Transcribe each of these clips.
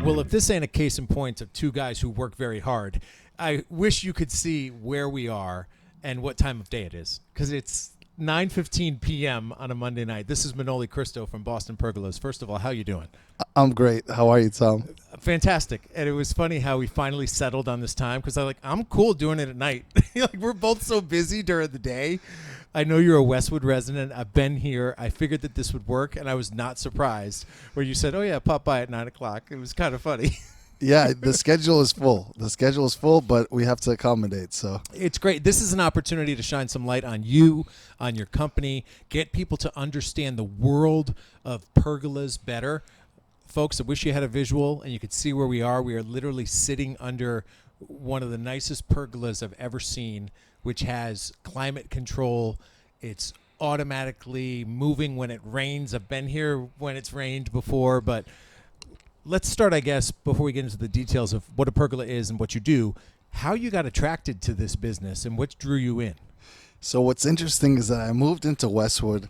Well, if this ain't a case in point of two guys who work very hard, I wish you could see where we are and what time of day it is, because it's 9:15 p.m. on a Monday night. This is Manolis Christo from Boston Pergolas. First of all, how you doing? I'm great. How are you, Tom? Fantastic. And it was funny how we finally settled on this time, because I'm cool doing it at night. Like, we're both so busy during the day. I know you're a Westwood resident. I've been here. I figured that this would work, and I was not surprised where you said, oh, yeah, pop by at 9 o'clock. It was kind of funny. Yeah, the schedule is full. The schedule is full, but we have to accommodate. So it's great. This is an opportunity to shine some light on you, on your company, get people to understand the world of pergolas better. Folks, I wish you had a visual and you could see where we are. We are literally sitting under one of the nicest pergolas I've ever seen, which has climate control. It's automatically moving when it rains. I've been here when it's rained before, but let's start, I guess, before we get into the details of what a pergola is and what you do, how you got attracted to this business and what drew you in. So what's interesting is that I moved into Westwood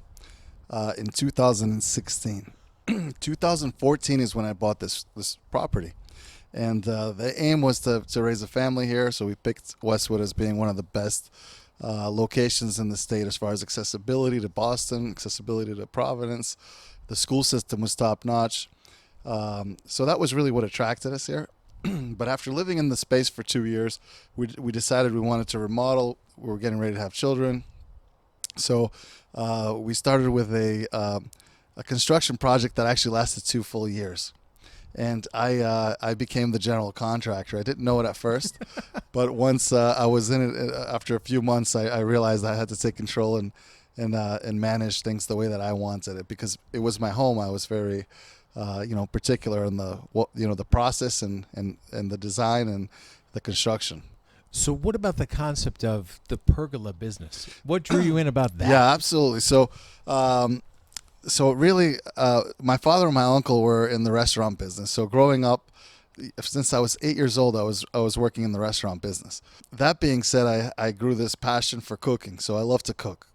in 2016. 2014 is when I bought this property. And the aim was to raise a family here, so we picked Westwood as being one of the best locations in the state as far as accessibility to Boston, accessibility to Providence. The school system was top-notch. So that was really what attracted us here. But after living in the space for 2 years, we decided we wanted to remodel. We were getting ready to have children. So we started with a construction project that actually lasted 2 full years. And I became the general contractor. I didn't know it at first, but once I was in it, after a few months, I realized I had to take control and manage things the way that I wanted it, because it was my home. I was very particular in the process and the design and the construction. So what about the concept of the pergola business? What drew you in about that? Yeah, absolutely. So really, my father and my uncle were in the restaurant business. So growing up, since I was 8 years old, I was working in the restaurant business. That being said, I grew this passion for cooking. So I love to cook.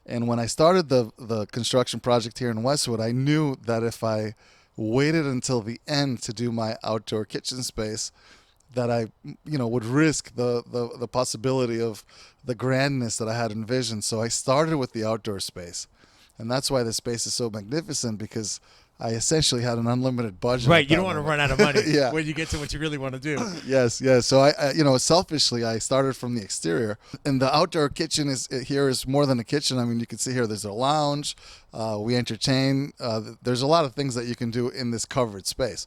And when I started the construction project here in Westwood, I knew that if I waited until the end to do my outdoor kitchen space, that I would risk the possibility of the grandness that I had envisioned. So I started with the outdoor space. And that's why the space is so magnificent, because I essentially had an unlimited budget. Right, you don't want to run out of money yeah. when you get to what you really want to do. Yes. So I selfishly, I started from the exterior, and the outdoor kitchen is more than a kitchen. I mean, you can see here, there's a lounge. We entertain. There's a lot of things that you can do in this covered space.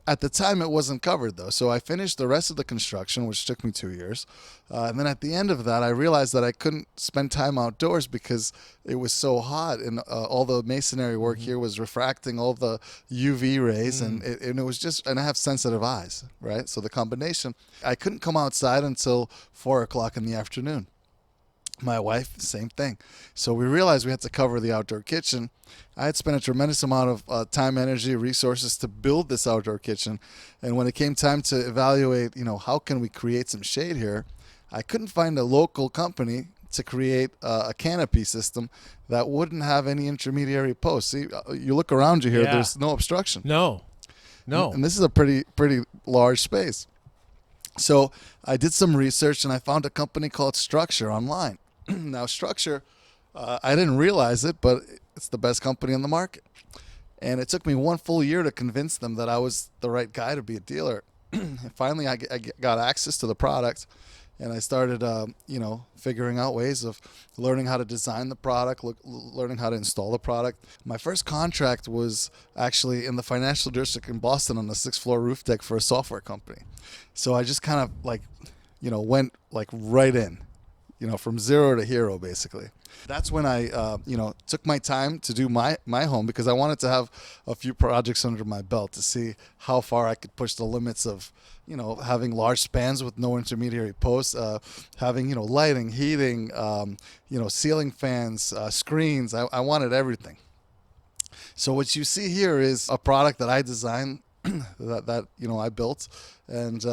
At the time, it wasn't covered, though. So I finished the rest of the construction, which took me 2 years. And then at the end of that, I realized that I couldn't spend time outdoors because it was so hot. And all the masonry work here was refracting all the UV rays. And it was just, and I have sensitive eyes, right? So the combination, I couldn't come outside until 4 o'clock in the afternoon. My wife, same thing. So we realized we had to cover the outdoor kitchen. I had spent a tremendous amount of time, energy, resources to build this outdoor kitchen. And when it came time to evaluate, how can we create some shade here, I couldn't find a local company to create a canopy system that wouldn't have any intermediary posts. See, you look around you here, There's no obstruction. No. And this is a pretty large space. So I did some research and I found a company called Structure online. Now, Structure, I didn't realize it, but it's the best company on the market. And it took me 1 full year to convince them that I was the right guy to be a dealer. And finally, I got access to the product, and I started, figuring out ways of learning how to design the product, learning how to install the product. My first contract was actually in the financial district in Boston on the 6th-floor roof deck for a software company. So I just kind of went right in. From zero to hero, basically. That's when I, took my time to do my home, because I wanted to have a few projects under my belt to see how far I could push the limits of, having large spans with no intermediary posts, having, lighting, heating, ceiling fans, screens. I wanted everything. So what you see here is a product that I designed that I built, and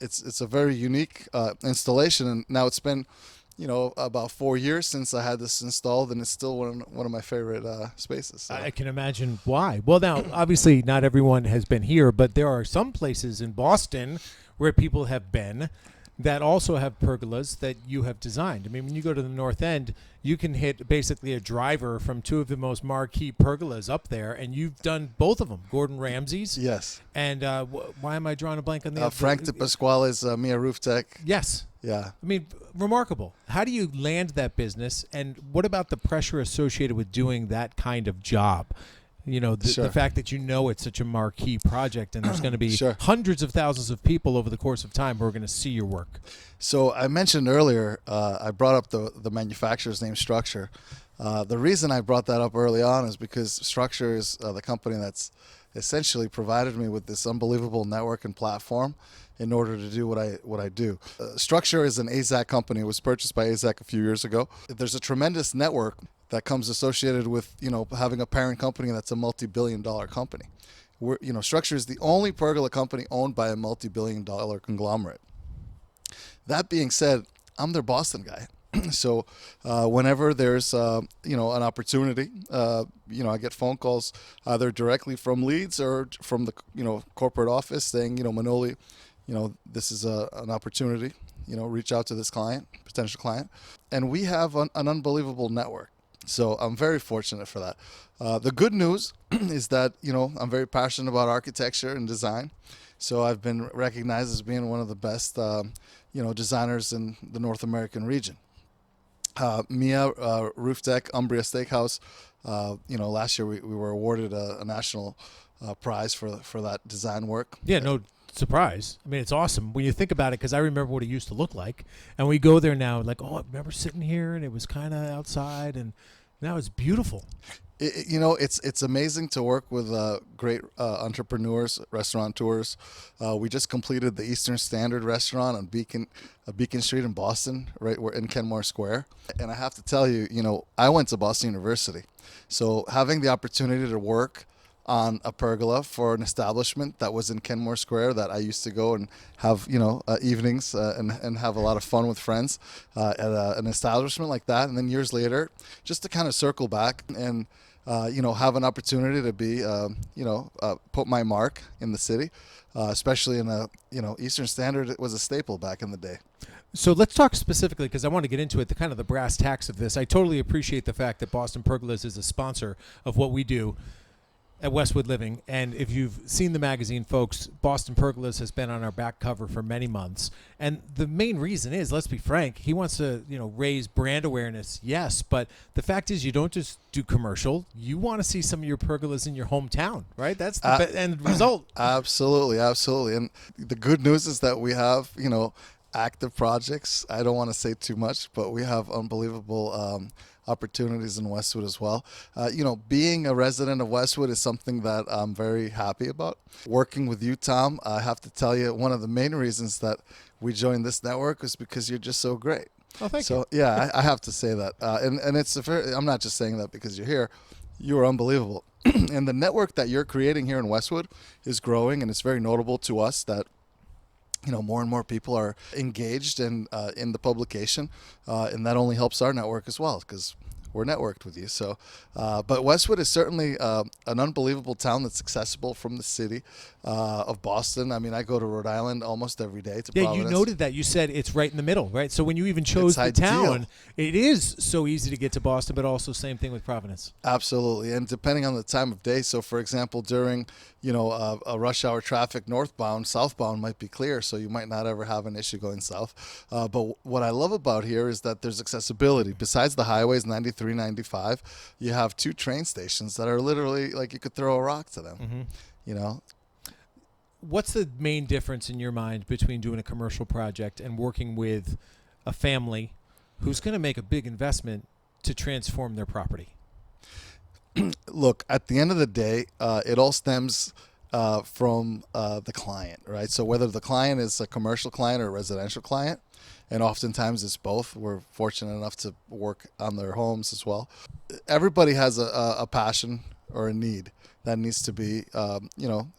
it's a very unique installation. And now it's been about 4 years since I had this installed, and it's still one of my favorite spaces. So. I can imagine why. Well, now, obviously, not everyone has been here, but there are some places in Boston where people have been that also have pergolas that you have designed. I mean, when you go to the North End, you can hit basically a driver from two of the most marquee pergolas up there, and you've done both of them. Gordon Ramsay's. Yes. And why am I drawing a blank on the other? Frank de Pasquale's Mia Roof Tech. Yes. Yeah. I mean, remarkable. How do you land that business, and what about the pressure associated with doing that kind of job? You know, the fact that it's such a marquee project, and there's going to be hundreds of thousands of people over the course of time who are going to see your work. So I mentioned earlier, I brought up the manufacturer's name, Structure. The reason I brought that up early on is because Structure is the company that's essentially provided me with this unbelievable network and platform in order to do what I do. Structure is an AZAC company. It was purchased by AZAC a few years ago. There's a tremendous network that comes associated with having a parent company that's a multi-billion-dollar company. Structure is the only pergola company owned by a multi-billion-dollar conglomerate. That being said, I'm their Boston guy. So whenever there's an opportunity, I get phone calls either directly from leads or from the corporate office saying, Manoli, this is an opportunity. Reach out to this potential client, and we have an unbelievable network. So I'm very fortunate for that. The good news is that, I'm very passionate about architecture and design. So I've been recognized as being one of the best, designers in the North American region. Mia Roof Tech, Umbria Steakhouse, last year we were awarded a national prize for that design work. Yeah, no surprise. I mean, it's awesome when you think about it, because I remember what it used to look like. And we go there now like, I remember sitting here and it was kind of outside, and now it's beautiful. It's amazing to work with great entrepreneurs, restaurateurs. We just completed the Eastern Standard Restaurant on Beacon Street in Boston, right in Kenmore Square. And I have to tell you, I went to Boston University, so having the opportunity to work on a pergola for an establishment that was in Kenmore Square that I used to go and have, evenings and have a lot of fun with friends at an establishment like that. And then years later, just to kind of circle back and, have an opportunity to be, put my mark in the city, especially in Eastern Standard. It was a staple back in the day. So let's talk specifically, because I want to get into it, the brass tacks of this. I totally appreciate the fact that Boston Pergolas is a sponsor of what we do at Westwood Living. And if you've seen the magazine, folks, Boston Pergolas has been on our back cover for many months. And the main reason is, let's be frank, he wants to, raise brand awareness, yes, but the fact is you don't just do commercial. You want to see some of your pergolas in your hometown, right? That's the end result. Absolutely, absolutely. And the good news is that we have, active projects. I don't want to say too much, but we have unbelievable opportunities in Westwood as well. Being a resident of Westwood is something that I'm very happy about. Working with you, Tom, I have to tell you, one of the main reasons that we joined this network is because you're just so great. Oh, thank you. So, yeah, I have to say that. And I'm not just saying that because you're here. You are unbelievable. And the network that you're creating here in Westwood is growing, and it's very notable to us that more and more people are engaged in the publication, and that only helps our network as well, because we're networked with you. So, but Westwood is certainly an unbelievable town that's accessible from the city of Boston. I mean, I go to Rhode Island almost every day to Providence. You noted that. You said it's right in the middle, right? So when you even chose the ideal. town, it is so easy to get to Boston, but also same thing with Providence. Absolutely. And depending on the time of day, so for example, during a rush hour traffic northbound, southbound might be clear, so you might not ever have an issue going south. But what I love about here is that there's accessibility. Besides the highways 93, 95, you have two train stations that are literally like you could throw a rock to them. Mm-hmm. What's the main difference in your mind between doing a commercial project and working with a family who's going to make a big investment to transform their property? Look, at the end of the day, it all stems from the client, right? So whether the client is a commercial client or a residential client, and oftentimes it's both. We're fortunate enough to work on their homes as well. Everybody has a passion or a need that needs to be,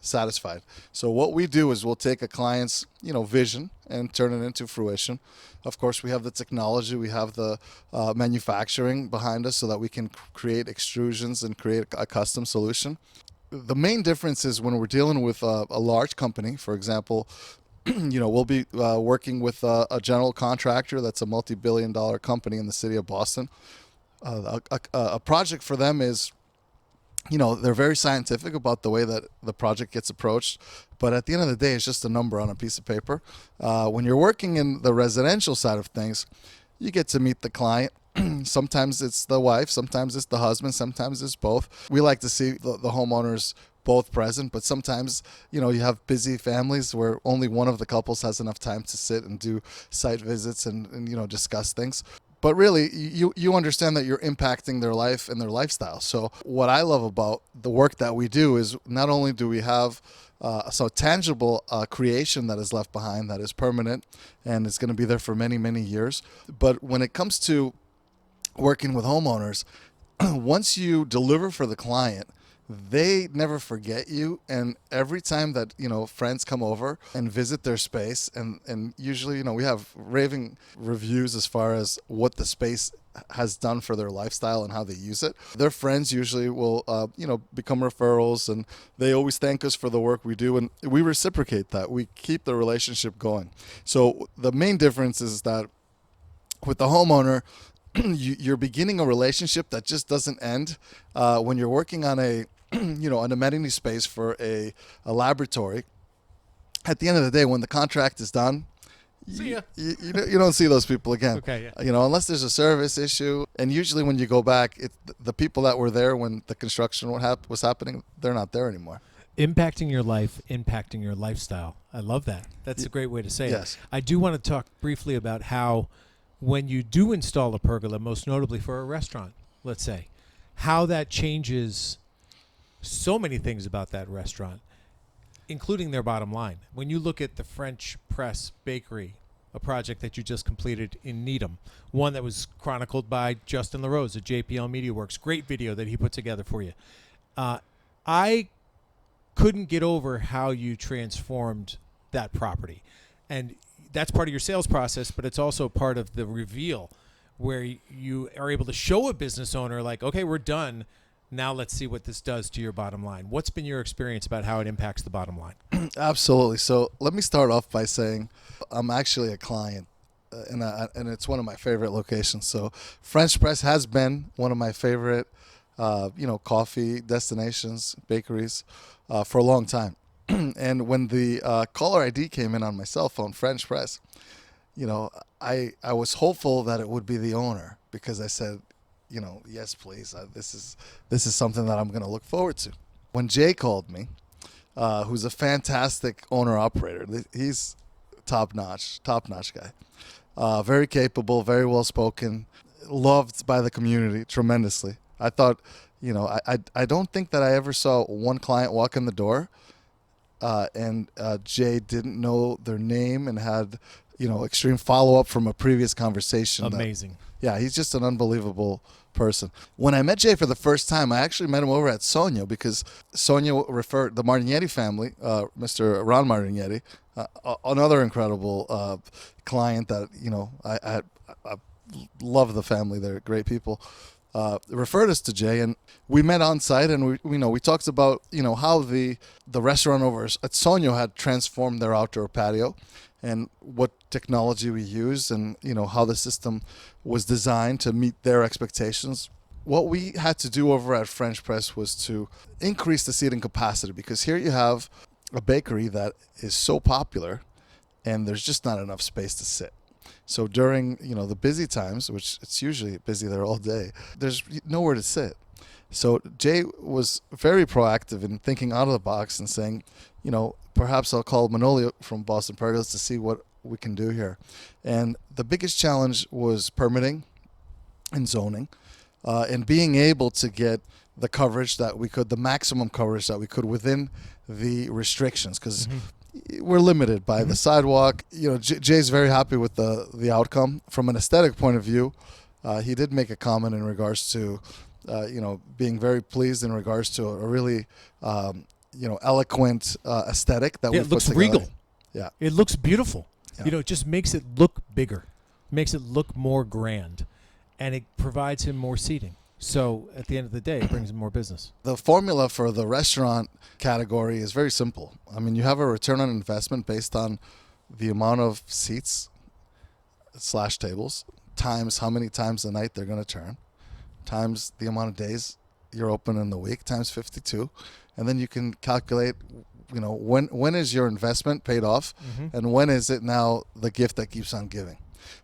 satisfied. So what we do is we'll take a client's, vision and turn it into fruition. Of course, we have the technology, we have the manufacturing behind us so that we can create extrusions and create a custom solution. The main difference is when we're dealing with a large company, for example, we'll be working with a general contractor that's a multi-billion-dollar company in the city of Boston. A project for them is, they're very scientific about the way that the project gets approached, but at the end of the day, it's just a number on a piece of paper. When you're working in the residential side of things, you get to meet the client. Sometimes it's the wife, sometimes it's the husband, sometimes it's both. We like to see the homeowners both present, but sometimes, you have busy families where only one of the couples has enough time to sit and do site visits and discuss things. But really, you understand that you're impacting their life and their lifestyle. So what I love about the work that we do is not only do we have tangible creation that is left behind that is permanent and it's going to be there for many, many years, but when it comes to working with homeowners, once you deliver for the client, they never forget you. And every time that, friends come over and visit their space, and usually, we have raving reviews as far as what the space has done for their lifestyle and how they use it. Their friends usually will, become referrals, and they always thank us for the work we do. And we reciprocate that. We keep the relationship going. So the main difference is that with the homeowner, you're beginning a relationship that just doesn't end. When you're working on an amenity space for a laboratory, at the end of the day, when the contract is done, See ya. you don't see those people again. Okay, yeah. Unless there's a service issue. And usually when you go back, the people that were there when the construction was happening, they're not there anymore. Impacting your life, impacting your lifestyle. I love that. That's a great way to say Yes. it. I do want to talk briefly about how when you do install a pergola, most notably for a restaurant, let's say, how that changes so many things about that restaurant, including their bottom line. When you look at the French Press Bakery, a project that you just completed in Needham, one that was chronicled by Justin LaRose at JPL Media Works, great video that he put together for you. I couldn't get over how you transformed that property. And that's part of your sales process, but it's also part of the reveal where you are able to show a business owner like, okay, we're done. Now let's see what this does to your bottom line. What's been your experience about how it impacts the bottom line? Absolutely. So let me start off by saying I'm actually a client, and it's one of my favorite locations. So French Press has been one of my favorite, coffee destinations, bakeries, for a long time. And when the caller ID came in on my cell phone, French Press, I was hopeful that it would be the owner, because I said, yes, please. This is something that I'm going to look forward to. When Jay called me, who's a fantastic owner-operator, he's top-notch guy, very capable, very well-spoken, loved by the community tremendously. I thought, I don't think that I ever saw one client walk in the door and Jay didn't know their name and had, extreme follow-up from a previous conversation. Amazing. He's just an unbelievable person. When I met Jay for the first time, I actually met him over at Sogno, because Sogno referred the Martignetti family, Mr. Ron Martignetti, another incredible client that, I love the family. They're great people. Referred us to Jay, and we met on site, and we talked about how the restaurant over at Sogno had transformed their outdoor patio, and what technology we used, and how the system was designed to meet their expectations. What we had to do over at French Press was to increase the seating capacity, because here you have a bakery that is so popular, and there's just not enough space to sit. So during, the busy times, which it's usually busy there all day, there's nowhere to sit. So Jay was very proactive in thinking out of the box and saying, perhaps I'll call Manolis from Boston Pergolas to see what we can do here. And the biggest challenge was permitting and zoning, and being able to get the coverage that we could, the maximum coverage that we could within the restrictions, because we're limited by the sidewalk. Jay's very happy with the outcome. From an aesthetic point of view, he did make a comment in regards to, being very pleased in regards to a really, eloquent aesthetic that Yeah, we've it put looks together. regal. Yeah. It looks beautiful. Yeah. It just makes it look bigger, makes it look more grand, and it provides him more seating. So at the end of the day, it brings him more business. The formula for the restaurant category is very simple. I mean, you have a return on investment based on the amount of seats / tables times how many times a night they're going to turn, times the amount of days you're open in the week, times 52. And then you can calculate, when is your investment paid off, and when is it now the gift that keeps on giving?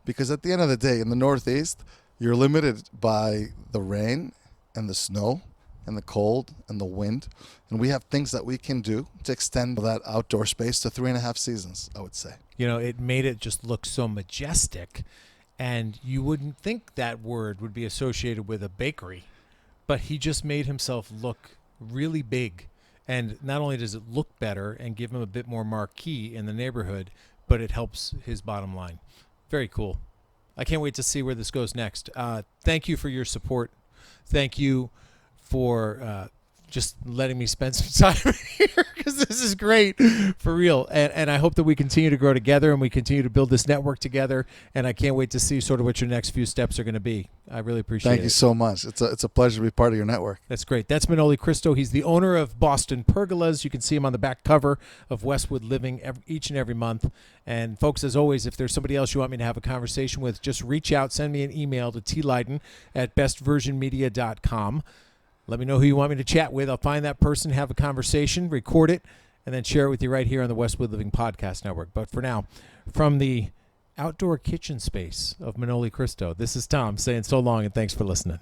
Because at the end of the day, in the Northeast, you're limited by the rain and the snow and the cold and the wind. And we have things that we can do to extend that outdoor space to 3.5 seasons, I would say. It made it just look so majestic, and you wouldn't think that word would be associated with a bakery, but he just made himself look really big. And not only does it look better and give him a bit more marquee in the neighborhood, but it helps his bottom line. Very cool. I can't wait to see where this goes next. Thank you for your support. Thank you for just letting me spend some time here, because this is great, for real. And I hope that we continue to grow together and we continue to build this network together. And I can't wait to see sort of what your next few steps are going to be. I really appreciate it. Thank you so much. It's a pleasure to be part of your network. That's great. That's Manolis Christo. He's the owner of Boston Pergolas. You can see him on the back cover of Westwood Living each and every month. And folks, as always, if there's somebody else you want me to have a conversation with, just reach out. Send me an email to tleyden@bestversionmedia.com. Let me know who you want me to chat with. I'll find that person, have a conversation, record it, and then share it with you right here on the Westwood Living Podcast Network. But for now, from the outdoor kitchen space of Manolis Christo, this is Tom saying so long and thanks for listening.